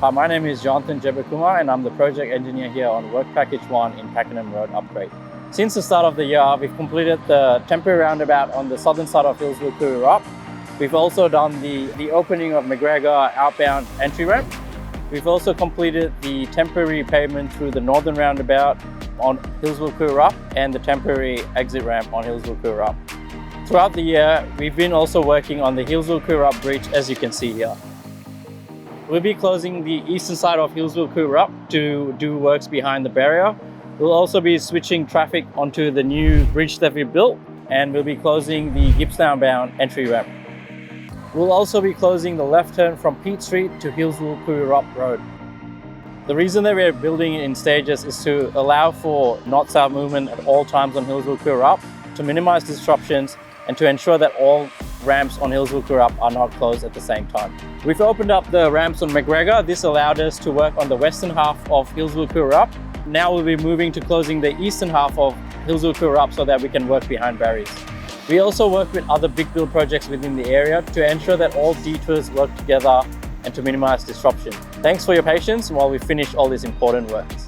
Hi, my name is Jonathan Jebakumar and I'm the project engineer here on Work Package 1 in Pakenham Road Upgrade. Since the start of the year, we've completed the temporary roundabout on the southern side of Healesville-Koo Wee Rup. We've also done the opening of McGregor outbound entry ramp. We've also completed the temporary pavement through the northern roundabout on Healesville-Koo Wee Rup and the temporary exit ramp on Healesville-Koo Wee Rup. Throughout the year, we've been also working on the Healesville-Koo Wee Rup bridge, as you can see here. We'll be closing the eastern side of Healesville-Koo Wee Rup to do works behind the barrier. We'll also be switching traffic onto the new bridge that we built, and we'll be closing the Gippsland-bound entry ramp. We'll also be closing the left turn from Pitt Street to Healesville-Koo Wee Rup Road. The reason that we're building it in stages is to allow for north-south movement at all times on Healesville-Koo Wee Rup, to minimize disruptions and to ensure that all ramps on Healesville-Koo Wee Rup are not closed at the same time. We've opened up the ramps on McGregor. This allowed us to work on the western half of Healesville-Koo Wee Rup. Now we'll be moving to closing the eastern half of Healesville-Koo Wee Rup so that we can work behind barriers. We also work with other big build projects within the area to ensure that all detours work together and to minimize disruption. Thanks for your patience while we finish all these important works.